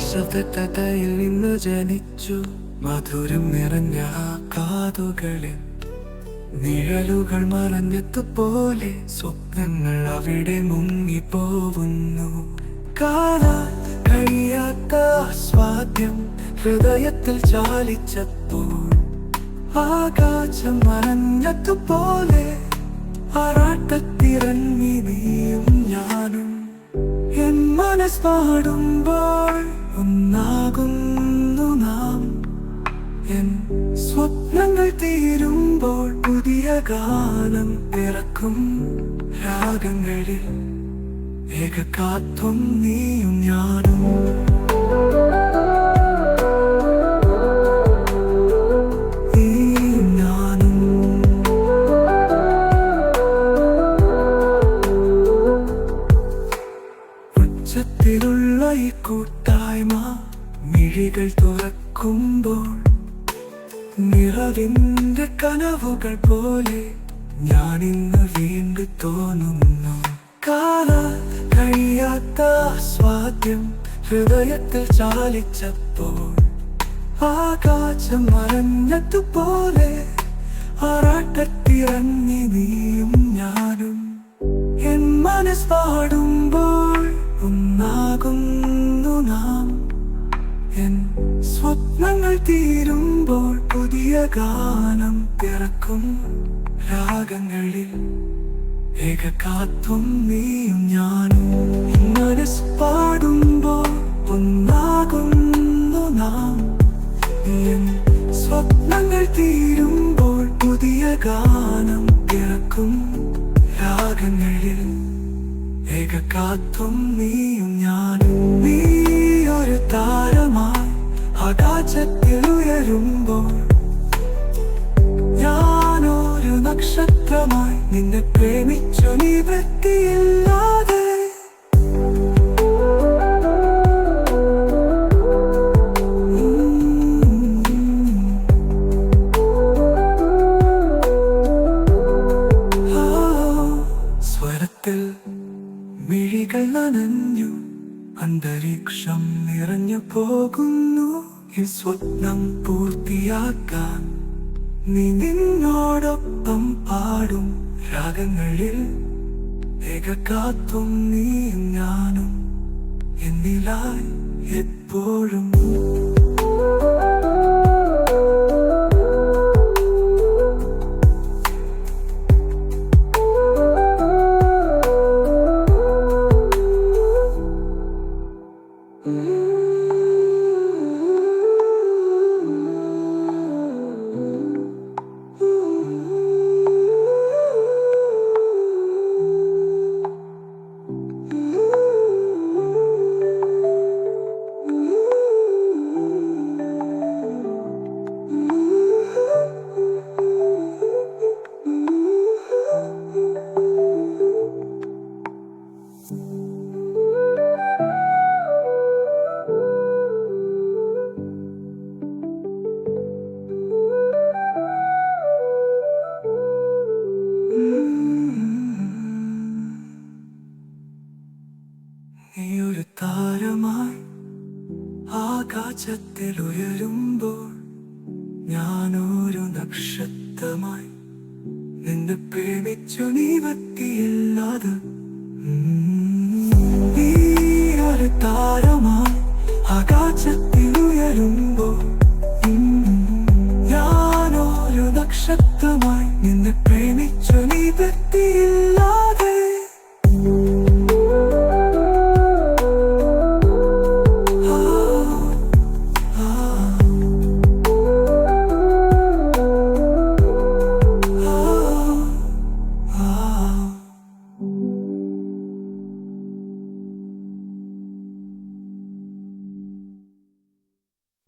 ശബ്ദത്തയിൽ നിന്ന് ജനിച്ചു മധുരം നിറഞ്ഞ കാതുകളിൽ നിഴലുകൾ മറഞ്ഞതുപോലെ സ്വപ്നങ്ങൾ അവിടെ മുങ്ങിപ്പോവുന്നു. കാണാൻ കഴിയാത്ത സ്വാദ്യം ഹൃദയത്തിൽ ചാലിച്ചപ്പോൾ ആകാശം മറഞ്ഞതുപോലെ ആറാട്ടത്തിറങ്ങി നീയും ഞാനും. എൻ മനസ്സ് പാടുമ്പോൾ ഒന്നാകുന്നു നാം. എൻ സ്വപ്നങ്ങൾ തീരുമ്പോൾ പുതിയ ഗാനം പിറക്കും രാഗങ്ങളിൽ ഏകകാത്വം നീയും ഞാനും. ഉച്ചത്തിലുള്ള ഈ കൂട്ടായ്മ മിഴികൾ തുറക്കുമ്പോൾ നിറവിന്റെ കനവുകൾ പോലെ ഞാനിന്ന് വീണ്ടും തോന്നുന്നു. കാണാൻ കഴിയാത്ത സ്വാദ്യം ഹൃദയത്തിൽ ചാലിച്ചപ്പോൾ ആകാശം മറഞ്ഞതുപോലെ ആറാട്ടത്തിറങ്ങി നീയും ഞാനും. എൻ മനസ്സ് പാടുമ്പോൾ ഒന്നാകുന്നു നാം. എൻ സ്വപ്നങ്ങൾ തീരുമ്പോൾ പുതിയ ഗാനം പിറക്കും രാഗങ്ങളിൽ ഏകകാത്വം നീയും ഞാനും. മനസ്സ് പാടുമ്പോൾ ഒന്നാകുന്നു നാം. എൻ സ്വപ്നങ്ങൾ തീരുമ്പോൾ പുതിയ ഗാനം പിറക്കും രാഗങ്ങളിൽ ഏകകാത്വം നീയും ഞാനും. നീ ഒരു താരമായി ആകാശത്തിൽ ഉയരുമ്പോൾ ഞാനൊരു നക്ഷത്രമായി നിന്നെ പ്രേമിച്ചു നീ വൃത്തിയില്ലാതെ. സ്വരത്തിൽ മിഴികൾ നനഞ്ഞു അന്തരീക്ഷം നിറഞ്ഞു പോകുന്നു. ഈ സ്വപ്നം പൂർത്തിയാക്കാൻ നീ നിന്നോടൊപ്പം പാടും രാഗങ്ങളിൽ ഏകകാത്വം നീയും ഞാനും എന്നിലായി എപ്പോഴും. നീയൊരു താരമായി ആകാശത്തിൽ ഉയരുമ്പോൾ ഞാനൊരു നക്ഷത്രമായി